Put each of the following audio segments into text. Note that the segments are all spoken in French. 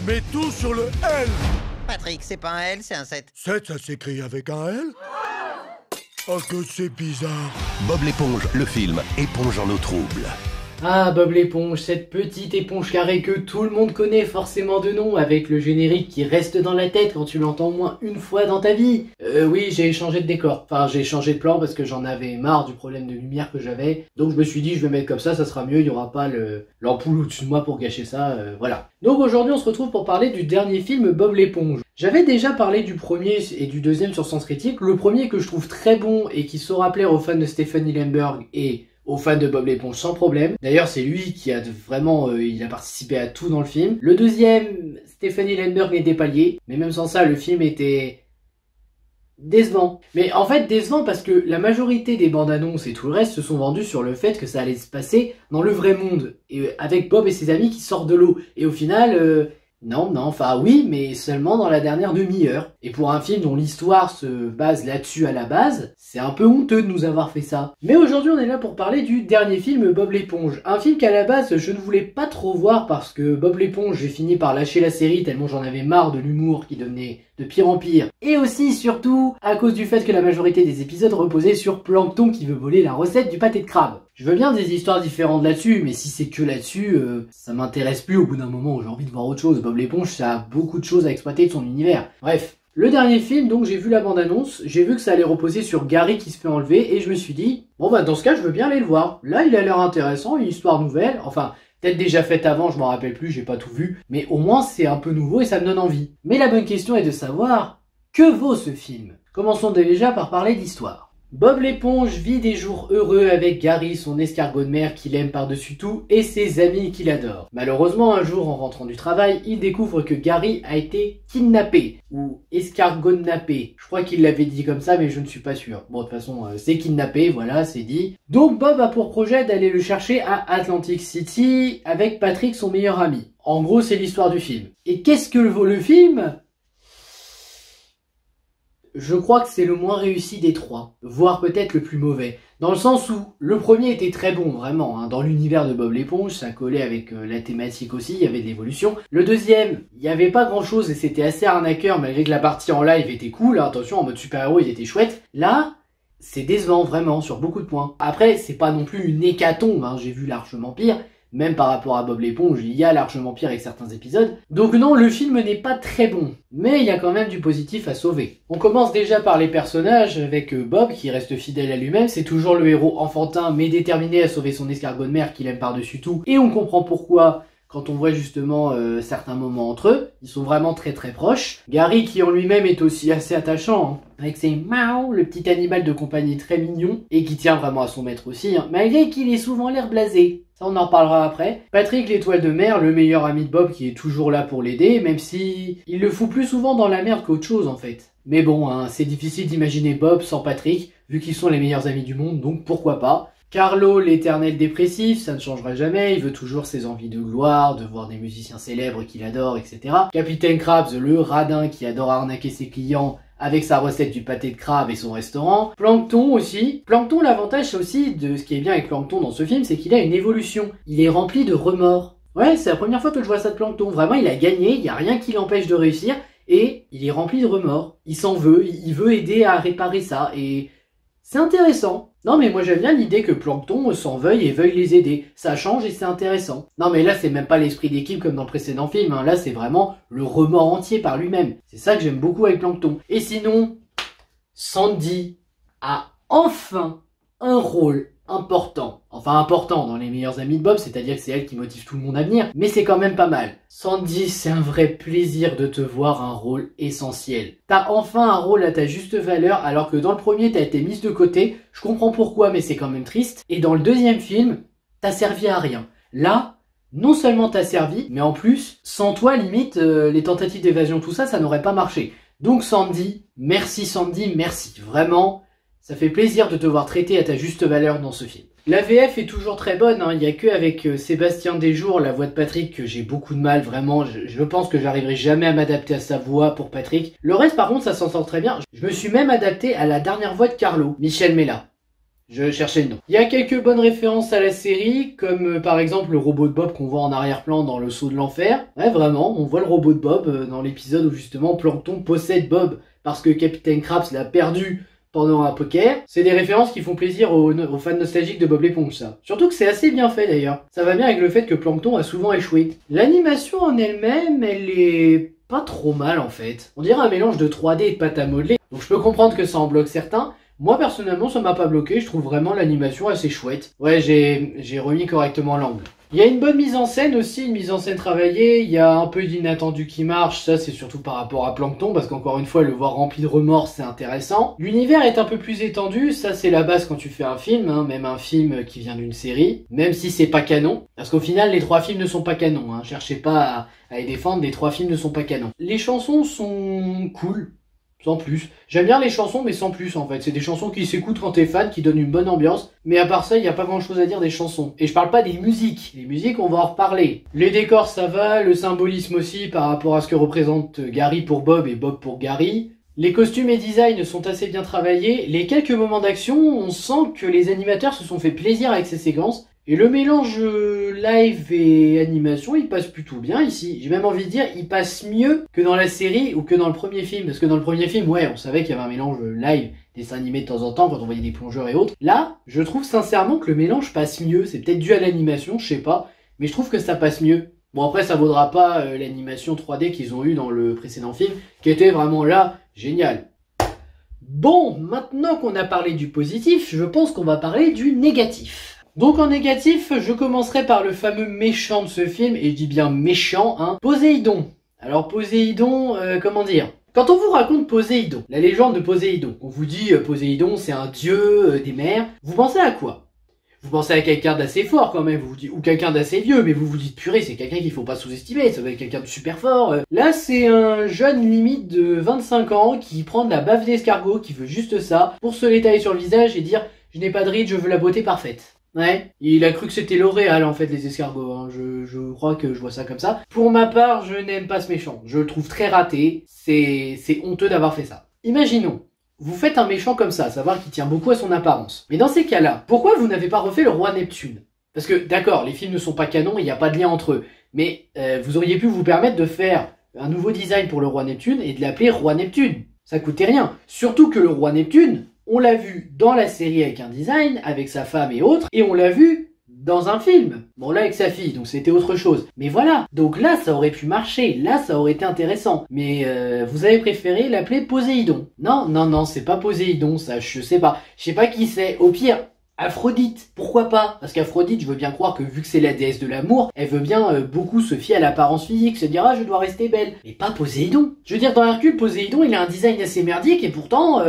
mets tout sur le L. Patrick, c'est pas un L, c'est un 7. 7, ça s'écrit avec un L? Oh, que c'est bizarre. Bob l'éponge, le film, épongeant nos troubles. Ah, Bob l'éponge, cette petite éponge carrée que tout le monde connaît forcément de nom, avec le générique qui reste dans la tête quand tu l'entends au moins une fois dans ta vie. Oui, j'ai changé de décor. Enfin, j'ai changé de plan parce que j'en avais marre du problème de lumière que j'avais. Donc je me suis dit, je vais mettre comme ça sera mieux, il n'y aura pas l'ampoule au-dessus de moi pour gâcher ça, voilà. Donc aujourd'hui, on se retrouve pour parler du dernier film Bob l'éponge. J'avais déjà parlé du premier et du deuxième sur Sens Critique. Le premier que je trouve très bon et qui saura plaire aux fans de Stephen Hillenburg et aux fans de Bob l'éponge sans problème. D'ailleurs, c'est lui qui a vraiment, il a participé à tout dans le film. Le deuxième, Stephen Hillenburg n'était pas lié, mais même sans ça, le film était décevant. Mais en fait, décevant parce que la majorité des bandes annonces et tout le reste se sont vendus sur le fait que ça allait se passer dans le vrai monde, et avec Bob et ses amis qui sortent de l'eau. Et au final, non, enfin oui, mais seulement dans la dernière demi-heure. Et pour un film dont l'histoire se base là-dessus à la base, c'est un peu honteux de nous avoir fait ça. Mais aujourd'hui, on est là pour parler du dernier film Bob l'éponge. Un film qu'à la base, je ne voulais pas trop voir parce que Bob l'éponge, j'ai fini par lâcher la série tellement j'en avais marre de l'humour qui devenait de pire en pire. Et aussi, surtout, à cause du fait que la majorité des épisodes reposaient sur Plankton qui veut voler la recette du pâté de crabe. Je veux bien des histoires différentes là-dessus, mais si c'est que là-dessus, ça m'intéresse plus au bout d'un moment où j'ai envie de voir autre chose. Bob l'éponge, ça a beaucoup de choses à exploiter de son univers. Bref. Le dernier film, donc j'ai vu la bande-annonce, j'ai vu que ça allait reposer sur Gary qui se fait enlever, et je me suis dit, bon bah dans ce cas je veux bien aller le voir. Là il a l'air intéressant, une histoire nouvelle, enfin peut-être déjà faite avant, je m'en rappelle plus, j'ai pas tout vu, mais au moins c'est un peu nouveau et ça me donne envie. Mais la bonne question est de savoir, que vaut ce film? Commençons déjà par parler d'histoire. Bob l'éponge vit des jours heureux avec Gary, son escargot de mer qu'il aime par-dessus tout, et ses amis qu'il adore. Malheureusement, un jour, en rentrant du travail, il découvre que Gary a été kidnappé, ou escargot-nappé. Je crois qu'il l'avait dit comme ça, mais je ne suis pas sûr. Bon, de toute façon, c'est kidnappé, voilà, c'est dit. Donc Bob a pour projet d'aller le chercher à Atlantic City, avec Patrick, son meilleur ami. En gros, c'est l'histoire du film. Et qu'est-ce que vaut le film ? Je crois que c'est le moins réussi des trois, voire peut-être le plus mauvais. Dans le sens où le premier était très bon, vraiment, hein. Dans l'univers de Bob l'éponge, ça collait avec la thématique aussi, il y avait de l'évolution. Le deuxième, il n'y avait pas grand-chose et c'était assez arnaqueur, malgré que la partie en live était cool, hein. Attention, en mode super-héros, il était chouette. Là, c'est décevant, vraiment, sur beaucoup de points. Après, c'est pas non plus une hécatombe, hein. J'ai vu largement pire. Même par rapport à Bob l'éponge, il y a largement pire avec certains épisodes. Donc non, le film n'est pas très bon. Mais il y a quand même du positif à sauver. On commence déjà par les personnages, avec Bob qui reste fidèle à lui-même. C'est toujours le héros enfantin, mais déterminé à sauver son escargot de mer qu'il aime par-dessus tout. Et on comprend pourquoi quand on voit justement certains moments entre eux. Ils sont vraiment très très proches. Gary qui en lui-même est aussi assez attachant, hein, avec ses miaou, le petit animal de compagnie très mignon, et qui tient vraiment à son maître aussi, hein, malgré qu'il ait souvent l'air blasé. Ça, on en reparlera après. Patrick, l'étoile de mer, le meilleur ami de Bob qui est toujours là pour l'aider, même si il le fout plus souvent dans la merde qu'autre chose en fait. Mais bon, hein, c'est difficile d'imaginer Bob sans Patrick, vu qu'ils sont les meilleurs amis du monde, donc pourquoi pas. Carlo, l'éternel dépressif, ça ne changera jamais, il veut toujours ses envies de gloire, de voir des musiciens célèbres qu'il adore, etc. Capitaine Krabs, le radin qui adore arnaquer ses clients, avec sa recette du pâté de crabe et son restaurant. Plankton aussi. Plankton, l'avantage aussi de ce qui est bien avec Plankton dans ce film, c'est qu'il a une évolution. Il est rempli de remords. Ouais, c'est la première fois que je vois ça de Plankton. Vraiment, il a gagné, il n'y a rien qui l'empêche de réussir, et il est rempli de remords. Il s'en veut, il veut aider à réparer ça, et c'est intéressant. Non mais moi j'aime bien l'idée que Plankton s'en veuille et veuille les aider. Ça change et c'est intéressant. Non mais là c'est même pas l'esprit d'équipe comme dans le précédent film, hein. Là c'est vraiment le remords entier par lui-même. C'est ça que j'aime beaucoup avec Plankton. Et sinon, Sandy a enfin un rôle important. Enfin important dans les meilleurs amis de Bob, c'est-à-dire que c'est elle qui motive tout le monde à venir, mais c'est quand même pas mal. Sandy, c'est un vrai plaisir de te voir un rôle essentiel. T'as enfin un rôle à ta juste valeur, alors que dans le premier t'as été mise de côté, je comprends pourquoi mais c'est quand même triste, et dans le deuxième film, t'as servi à rien. Là, non seulement t'as servi, mais en plus, sans toi limite, les tentatives d'évasion, tout ça, ça n'aurait pas marché. Donc Sandy, merci, merci, vraiment. Ça fait plaisir de te voir traité à ta juste valeur dans ce film. La VF est toujours très bonne, hein. Il n'y a que avec Sébastien Desjours, la voix de Patrick, que j'ai beaucoup de mal, vraiment. Je pense que j'arriverai jamais à m'adapter à sa voix pour Patrick. Le reste, par contre, ça s'en sort très bien. Je me suis même adapté à la dernière voix de Carlo, Michel Mella. Je cherchais le nom. Il y a quelques bonnes références à la série, comme par exemple le robot de Bob qu'on voit en arrière-plan dans le saut de l'enfer. Ouais, vraiment, on voit le robot de Bob dans l'épisode où justement Plankton possède Bob parce que Capitaine Krabs l'a perdu pendant un poker. C'est des références qui font plaisir aux fans nostalgiques de Bob l'éponge, ça. Surtout que c'est assez bien fait d'ailleurs. Ça va bien avec le fait que Plankton a souvent échoué. L'animation en elle-même, elle est pas trop mal en fait. On dirait un mélange de 3D et de pâte à modeler. Donc je peux comprendre que ça en bloque certains. Moi personnellement ça m'a pas bloqué, je trouve vraiment l'animation assez chouette. Ouais, j'ai remis correctement l'angle. Il y a une bonne mise en scène aussi, une mise en scène travaillée, il y a un peu d'inattendu qui marche, ça c'est surtout par rapport à Plankton, parce qu'encore une fois le voir rempli de remords c'est intéressant. L'univers est un peu plus étendu, ça c'est la base quand tu fais un film, hein, même un film qui vient d'une série, même si c'est pas canon, parce qu'au final les 3 films ne sont pas canons, hein. Cherchez pas à les défendre, les 3 films ne sont pas canons. Les chansons sont cool. Sans plus. J'aime bien les chansons, mais sans plus en fait. C'est des chansons qui s'écoutent quand t'es fan, qui donnent une bonne ambiance. Mais à part ça, il n'y a pas grand chose à dire des chansons. Et je parle pas des musiques. Les musiques, on va en reparler. Les décors, ça va. Le symbolisme aussi par rapport à ce que représente Gary pour Bob et Bob pour Gary. Les costumes et designs sont assez bien travaillés. Les quelques moments d'action, on sent que les animateurs se sont fait plaisir avec ces séquences. Et le mélange live et animation, il passe plutôt bien ici. J'ai même envie de dire, il passe mieux que dans la série ou que dans le premier film. Parce que dans le premier film, ouais, on savait qu'il y avait un mélange live, dessin animé de temps en temps, quand on voyait des plongeurs et autres. Là, je trouve sincèrement que le mélange passe mieux. C'est peut-être dû à l'animation, je sais pas. Mais je trouve que ça passe mieux. Bon, après, ça vaudra pas l'animation 3D qu'ils ont eu dans le précédent film, qui était vraiment là, génial. Bon, maintenant qu'on a parlé du positif, je pense qu'on va parler du négatif. Donc en négatif, je commencerai par le fameux méchant de ce film, et je dis bien méchant, hein, Poséidon. Alors Poséidon, comment dire? Quand on vous raconte Poséidon, la légende de Poséidon, on vous dit Poséidon c'est un dieu des mers, vous pensez à quoi? Vous pensez à quelqu'un d'assez fort quand même, vous vous dites, ou quelqu'un d'assez vieux, mais vous vous dites purée, c'est quelqu'un qu'il faut pas sous-estimer, ça doit être quelqu'un de super fort. Là c'est un jeune limite de 25 ans qui prend de la bave d'escargot, qui veut juste ça, pour se l'étaler sur le visage et dire je n'ai pas de ride, je veux la beauté parfaite. Ouais, il a cru que c'était L'Oréal en fait les escargots, hein. Je crois que je vois ça comme ça. Pour ma part, je n'aime pas ce méchant, je le trouve très raté, c'est honteux d'avoir fait ça. Imaginons, vous faites un méchant comme ça, à savoir qu'il tient beaucoup à son apparence. Mais dans ces cas-là, pourquoi vous n'avez pas refait le roi Neptune? Parce que d'accord, les films ne sont pas canons, il n'y a pas de lien entre eux, mais vous auriez pu vous permettre de faire un nouveau design pour le roi Neptune et de l'appeler roi Neptune. Ça coûtait rien, surtout que le roi Neptune, on l'a vu dans la série avec un design, avec sa femme et autres, et on l'a vu dans un film. Bon là avec sa fille, donc c'était autre chose. Mais voilà, donc là ça aurait pu marcher, là ça aurait été intéressant. Mais vous avez préféré l'appeler Poséidon. Non, c'est pas Poséidon ça, je sais pas. Je sais pas qui c'est, au pire, Aphrodite, pourquoi pas? Parce qu'Aphrodite, je veux bien croire que vu que c'est la déesse de l'amour, elle veut bien beaucoup se fier à l'apparence physique, se dire ah je dois rester belle. Mais pas Poséidon. Je veux dire dans Hercule, Poséidon il a un design assez merdique et pourtant...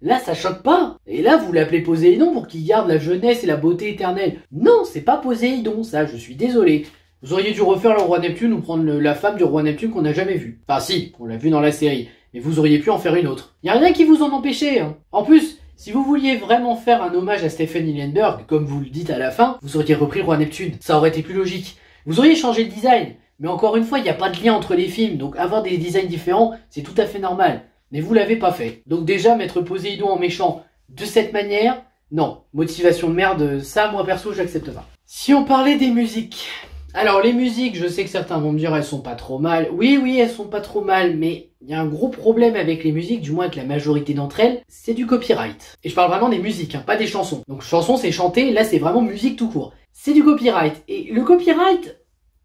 là, ça choque pas. Et là, vous l'appelez Poséidon pour qu'il garde la jeunesse et la beauté éternelle. Non, c'est pas Poséidon, ça, je suis désolé. Vous auriez dû refaire le roi Neptune ou prendre la femme du roi Neptune qu'on n'a jamais vue. Enfin si, on l'a vu dans la série. Mais vous auriez pu en faire une autre. Y a rien qui vous en empêchait, hein. En plus, si vous vouliez vraiment faire un hommage à Stephen Hillenburg, comme vous le dites à la fin, vous auriez repris le roi Neptune. Ça aurait été plus logique. Vous auriez changé le design. Mais encore une fois, il n'y a pas de lien entre les films. Donc avoir des designs différents, c'est tout à fait normal. Mais vous l'avez pas fait. Donc déjà, mettre Poséidon en méchant de cette manière, non. Motivation de merde, ça, moi perso, j'accepte pas. Si on parlait des musiques... Alors, les musiques, je sais que certains vont me dire, elles sont pas trop mal. Oui, elles sont pas trop mal, mais il y a un gros problème avec les musiques, du moins avec la majorité d'entre elles, c'est du copyright. Et je parle vraiment des musiques, hein, pas des chansons. Donc chanson, c'est chanter, là, c'est vraiment musique tout court. C'est du copyright. Et le copyright,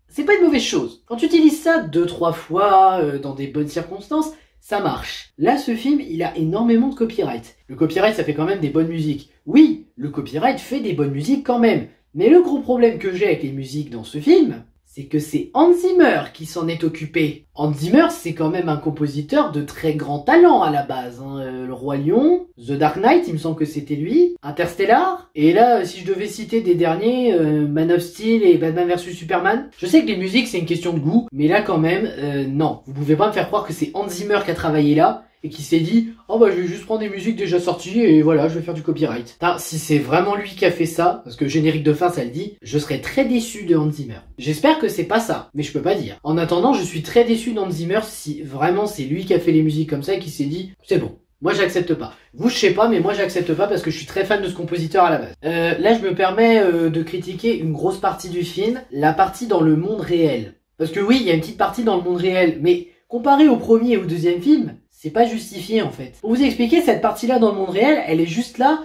c'est pas une mauvaise chose. Quand tu utilises ça 2-3 fois, dans des bonnes circonstances, ça marche. Là, ce film, il a énormément de copyright. Le copyright, ça fait quand même des bonnes musiques. Oui, le copyright fait des bonnes musiques quand même. Mais le gros problème que j'ai avec les musiques dans ce film, c'est que c'est Hans Zimmer qui s'en est occupé. Hans Zimmer, c'est quand même un compositeur de très grand talent à la base. Hein. Le Roi Lion, The Dark Knight, il me semble que c'était lui, Interstellar. Et là, si je devais citer des derniers, Man of Steel et Batman vs Superman. Je sais que les musiques, c'est une question de goût, mais là quand même, non. Vous pouvez pas me faire croire que c'est Hans Zimmer qui a travaillé là, et qui s'est dit « Oh bah je vais juste prendre des musiques déjà sorties et voilà, je vais faire du copyright. » Si c'est vraiment lui qui a fait ça, parce que générique de fin ça le dit, je serais très déçu de Hans Zimmer. J'espère que c'est pas ça, mais je peux pas dire. En attendant, je suis très déçu d'Hans Zimmer si vraiment c'est lui qui a fait les musiques comme ça et qui s'est dit « C'est bon, Moi j'accepte pas. Vous je sais pas, mais moi j'accepte pas parce que je suis très fan de ce compositeur à la base. Là je me permets de critiquer une grosse partie du film, la partie dans le monde réel. Parce que oui, il y a une petite partie dans le monde réel, mais comparé au premier et au deuxième film, c'est pas justifié en fait. Pour vous expliquer, cette partie-là dans le monde réel, elle est juste là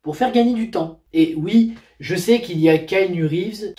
pour faire gagner du temps. Et oui, je sais qu'il y a Keanu Reeves,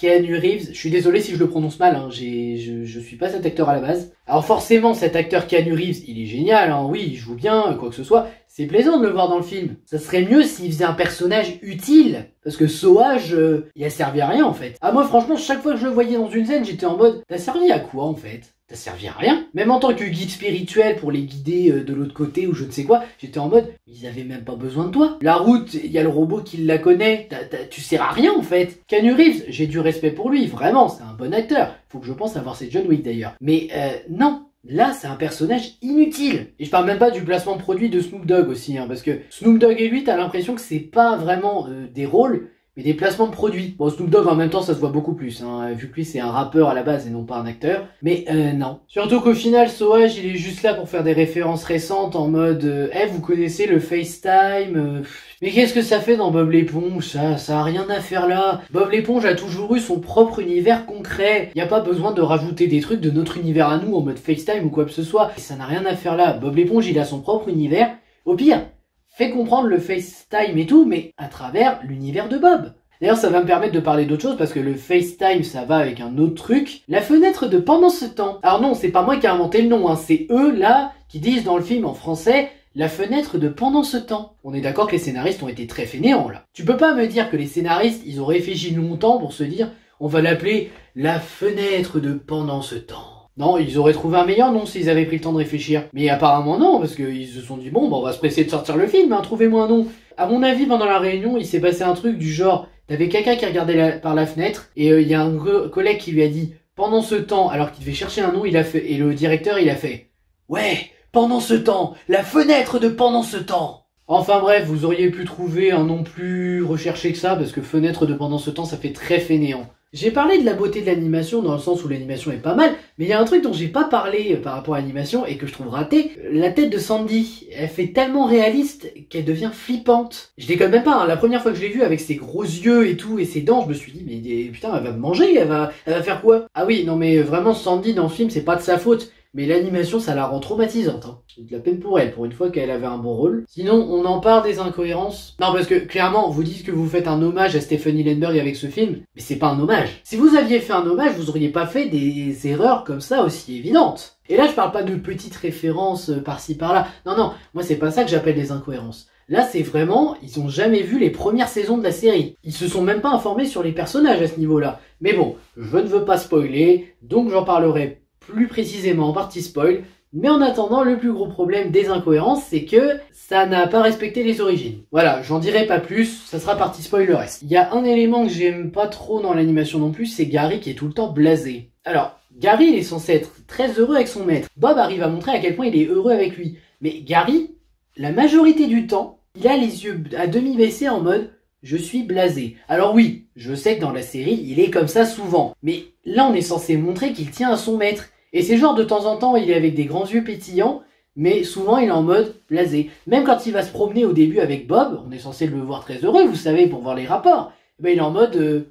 je suis désolé si je le prononce mal, hein, je suis pas cet acteur à la base. Alors forcément, cet acteur Keanu Reeves, il est génial, hein, oui, il joue bien, quoi que ce soit, c'est plaisant de le voir dans le film. Ça serait mieux s'il faisait un personnage utile, parce que Sauvage, il a servi à rien en fait. Ah moi franchement, chaque fois que je le voyais dans une scène, j'étais en mode, t'as servi à quoi en fait ? T'as servi à rien. Même en tant que guide spirituel pour les guider de l'autre côté ou je ne sais quoi, j'étais en mode, ils avaient même pas besoin de toi. La route, il y a le robot qui la connaît, tu sers à rien en fait. Keanu Reeves, j'ai du respect pour lui, vraiment, c'est un bon acteur. Faut que je pense à voir ses John Wick d'ailleurs. Mais non, là c'est un personnage inutile. Et je parle même pas du placement de produit de Snoop Dogg aussi, hein, parce que Snoop Dogg et lui, t'as l'impression que c'est pas vraiment des rôles, mais des placements de produits. Bon, Snoop Dogg en même temps ça se voit beaucoup plus, hein, vu que lui c'est un rappeur à la base et non pas un acteur. Mais non. Surtout qu'au final, Sauvage il est juste là pour faire des références récentes en mode vous connaissez le FaceTime mais qu'est-ce que ça fait dans Bob l'éponge, ça a rien à faire là. Bob l'éponge a toujours eu son propre univers concret. Y a pas besoin de rajouter des trucs de notre univers à nous en mode FaceTime ou quoi que ce soit. Et ça n'a rien à faire là. Bob l'éponge il a son propre univers. Au pire, fait comprendre le FaceTime et tout, mais à travers l'univers de Bob. D'ailleurs, ça va me permettre de parler d'autre chose parce que le FaceTime, ça va avec un autre truc. La fenêtre de pendant ce temps. Alors non, c'est pas moi qui ai inventé le nom, hein, c'est eux là qui disent dans le film en français la fenêtre de pendant ce temps. On est d'accord que les scénaristes ont été très fainéants là. Tu peux pas me dire que les scénaristes, ils ont réfléchi longtemps pour se dire on va l'appeler la fenêtre de pendant ce temps. Non, ils auraient trouvé un meilleur nom s'ils avaient pris le temps de réfléchir. Mais apparemment non, parce qu'ils se sont dit bon, bah, on va se presser de sortir le film, hein, trouvez-moi un nom. À mon avis, pendant la réunion, il s'est passé un truc du genre, t'avais quelqu'un qui regardait par la fenêtre, et il y a un collègue qui lui a dit, pendant ce temps, alors qu'il devait chercher un nom, il a fait, et le directeur, il a fait, ouais, pendant ce temps, la fenêtre de pendant ce temps. Enfin bref, vous auriez pu trouver un nom plus recherché que ça, parce que fenêtre de pendant ce temps, ça fait très fainéant. J'ai parlé de la beauté de l'animation dans le sens où l'animation est pas mal, mais il y a un truc dont j'ai pas parlé par rapport à l'animation et que je trouve raté. La tête de Sandy, elle fait tellement réaliste qu'elle devient flippante. Je déconne même pas, hein, la première fois que je l'ai vue avec ses gros yeux et tout et ses dents, je me suis dit mais putain elle va me manger, elle va faire quoi? Ah oui, non mais vraiment Sandy dans le film c'est pas de sa faute. Mais l'animation, ça la rend traumatisante. Hein. J'ai de la peine pour elle, pour une fois qu'elle avait un bon rôle. Sinon, on en parle des incohérences. Non, parce que clairement, vous dites que vous faites un hommage à Stephen Hillenburg avec ce film, mais c'est pas un hommage. Si vous aviez fait un hommage, vous auriez pas fait des erreurs comme ça aussi évidentes. Et là, je parle pas de petites références par-ci par-là. Non, non, moi c'est pas ça que j'appelle des incohérences. Là, c'est vraiment, ils ont jamais vu les premières saisons de la série. Ils se sont même pas informés sur les personnages à ce niveau-là. Mais bon, je ne veux pas spoiler, donc j'en parlerai plus précisément en partie spoil, mais en attendant, le plus gros problème des incohérences, c'est que ça n'a pas respecté les origines. Voilà, j'en dirai pas plus, ça sera partie spoil le reste. Il y a un élément que j'aime pas trop dans l'animation non plus, c'est Gary qui est tout le temps blasé. Alors, Gary, il est censé être très heureux avec son maître. Bob arrive à montrer à quel point il est heureux avec lui. Mais Gary, la majorité du temps, il a les yeux à demi baissés en mode je suis blasé. Alors oui, je sais que dans la série, il est comme ça souvent. Mais là, on est censé montrer qu'il tient à son maître. Et c'est genre de temps en temps, il est avec des grands yeux pétillants, mais souvent il est en mode blasé. Même quand il va se promener au début avec Bob, on est censé le voir très heureux, vous savez, pour voir les rapports. Ben il est en mode...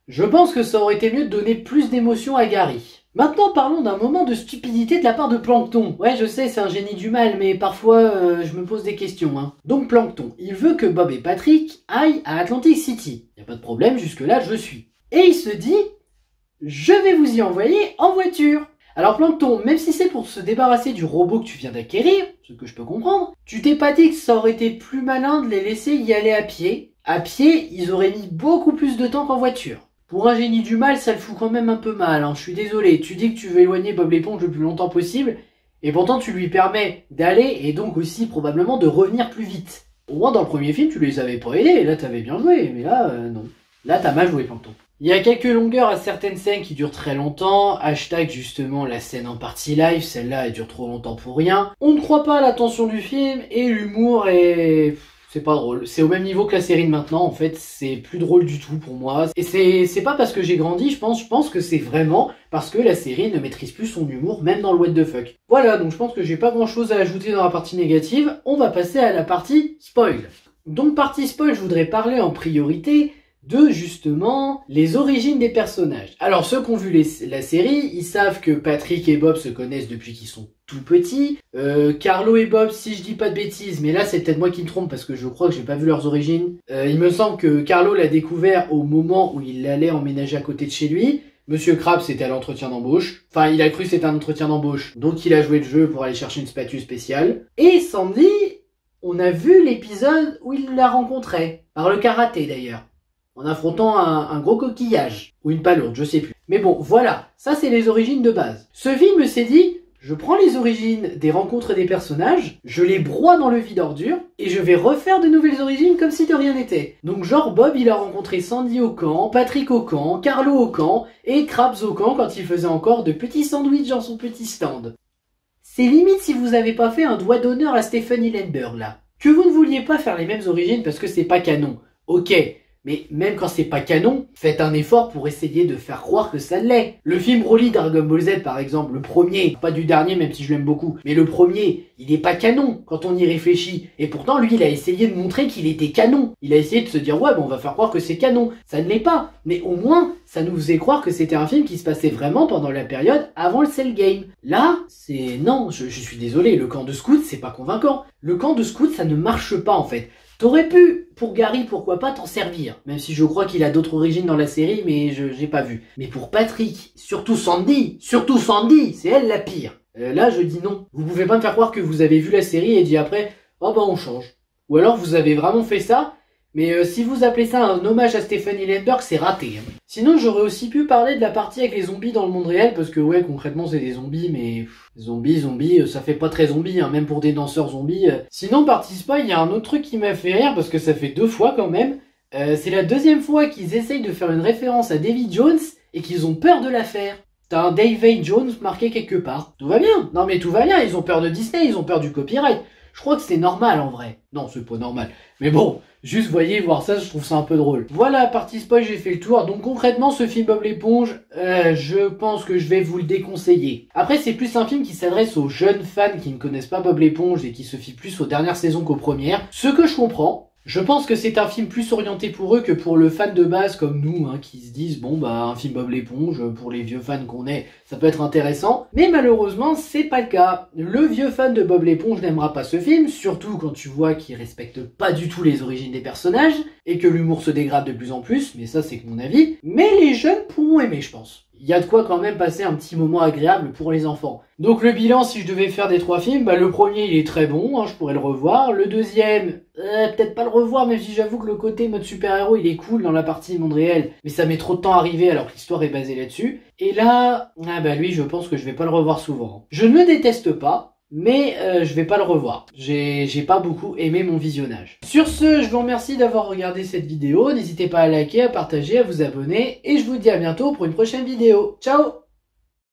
Je pense que ça aurait été mieux de donner plus d'émotion à Gary. Maintenant parlons d'un moment de stupidité de la part de Plankton. Ouais je sais c'est un génie du mal mais parfois je me pose des questions. Hein. Donc Plankton, il veut que Bob et Patrick aillent à Atlantic City. Y a pas de problème, jusque là je suis. Et il se dit, je vais vous y envoyer en voiture. Alors Plankton, même si c'est pour se débarrasser du robot que tu viens d'acquérir, ce que je peux comprendre, tu t'es pas dit que ça aurait été plus malin de les laisser y aller à pied. À pied, ils auraient mis beaucoup plus de temps qu'en voiture. Pour un génie du mal, ça le fout quand même un peu mal, hein. Je suis désolé. Tu dis que tu veux éloigner Bob l'éponge le plus longtemps possible, et pourtant tu lui permets d'aller, et donc aussi probablement de revenir plus vite. Au moins dans le premier film, tu les avais pas aidés, et là t'avais bien joué, mais là, non. Là t'as mal joué, Plankton. Il y a quelques longueurs à certaines scènes qui durent très longtemps, hashtag justement la scène en partie live, celle-là elle dure trop longtemps pour rien. On ne croit pas à la tension du film, et l'humour est... c'est pas drôle. C'est au même niveau que la série de maintenant, en fait, c'est plus drôle du tout pour moi. Et c'est pas parce que j'ai grandi, je pense que c'est vraiment parce que la série ne maîtrise plus son humour, même dans le what the fuck. Voilà, donc je pense que j'ai pas grand chose à ajouter dans la partie négative. On va passer à la partie spoil. Donc partie spoil, je voudrais parler en priorité de justement les origines des personnages. Alors ceux qui ont vu la série, ils savent que Patrick et Bob se connaissent depuis qu'ils sont tout petits. Carlo et Bob, si je dis pas de bêtises, mais là c'est peut-être moi qui me trompe parce que je crois que j'ai pas vu leurs origines. Il me semble que Carlo l'a découvert au moment où il allait emménager à côté de chez lui. Monsieur Krabs c'était à l'entretien d'embauche. Enfin, il a cru que c'était un entretien d'embauche, donc il a joué le jeu pour aller chercher une statue spéciale. Et Sandy, on a vu l'épisode où il la rencontrait, par le karaté d'ailleurs, en affrontant un gros coquillage, ou une palourde, je sais plus. Mais bon, voilà, ça c'est les origines de base. Ce film s'est dit, je prends les origines des rencontres des personnages, je les broie dans le vide ordure, et je vais refaire de nouvelles origines comme si de rien n'était. Donc genre Bob il a rencontré Sandy au camp, Patrick au camp, Carlo au camp, et Krabs au camp quand il faisait encore de petits sandwichs dans son petit stand. C'est limite si vous avez pas fait un doigt d'honneur à Stephen Hillenburg là. Que vous ne vouliez pas faire les mêmes origines parce que c'est pas canon. Ok, mais même quand c'est pas canon, faites un effort pour essayer de faire croire que ça l'est. Le film Broly Dragon Ball Z par exemple, le premier, pas du dernier même si je l'aime beaucoup, mais le premier, il est pas canon quand on y réfléchit. Et pourtant lui il a essayé de montrer qu'il était canon. Il a essayé de se dire ouais bon on va faire croire que c'est canon. Ça ne l'est pas, mais au moins ça nous faisait croire que c'était un film qui se passait vraiment pendant la période avant le Cell Game. Là, c'est... non, je suis désolé, le camp de scouts c'est pas convaincant. Le camp de scouts ça ne marche pas en fait. T'aurais pu, pour Gary, pourquoi pas t'en servir, même si je crois qu'il a d'autres origines dans la série, mais j'ai pas vu. Mais pour Patrick, surtout Sandy, c'est elle la pire. Là, je dis non. Vous pouvez pas me faire croire que vous avez vu la série et dit après, oh bah on change. Ou alors vous avez vraiment fait ça, mais si vous appelez ça un hommage à Stephen Hillenburg, c'est raté. Hein. Sinon, j'aurais aussi pu parler de la partie avec les zombies dans le monde réel, parce que ouais, concrètement, c'est des zombies, mais zombies, ça fait pas très zombie, hein, même pour des danseurs zombies. Sinon, partie spoil, il y a un autre truc qui m'a fait rire, parce que ça fait 2 fois quand même. C'est la 2e fois qu'ils essayent de faire une référence à Davy Jones, et qu'ils ont peur de la faire. T'as un Davy Jones marqué quelque part. Tout va bien. Non mais tout va bien, ils ont peur de Disney, ils ont peur du copyright. Je crois que c'est normal en vrai. Non, c'est pas normal. Mais bon, juste voyez, voir ça, je trouve ça un peu drôle. Voilà, partie spoil, j'ai fait le tour. Donc concrètement, ce film Bob l'éponge, je pense que je vais vous le déconseiller. Après, c'est plus un film qui s'adresse aux jeunes fans qui ne connaissent pas Bob l'éponge et qui se fient plus aux dernières saisons qu'aux premières. Ce que je comprends. Je pense que c'est un film plus orienté pour eux que pour le fan de base comme nous, hein, qui se disent bon bah un film Bob l'éponge, pour les vieux fans qu'on est, ça peut être intéressant. Mais malheureusement, c'est pas le cas. Le vieux fan de Bob l'éponge n'aimera pas ce film, surtout quand tu vois qu'il respecte pas du tout les origines des personnages, et que l'humour se dégrade de plus en plus, mais ça c'est que mon avis. Mais les jeunes pourront aimer, je pense. Il y a de quoi quand même passer un petit moment agréable pour les enfants. Donc le bilan, si je devais faire des 3 films, bah le premier il est très bon, hein, je pourrais le revoir. Le deuxième, peut-être pas le revoir, même si j'avoue que le côté mode super-héros il est cool dans la partie monde réel, mais ça met trop de temps à arriver alors que l'histoire est basée là-dessus. Et là, lui je pense que je vais pas le revoir souvent. Je ne le déteste pas, mais je vais pas le revoir. J'ai pas beaucoup aimé mon visionnage. Sur ce, je vous remercie d'avoir regardé cette vidéo. N'hésitez pas à liker, à partager, à vous abonner. Et je vous dis à bientôt pour une prochaine vidéo. Ciao!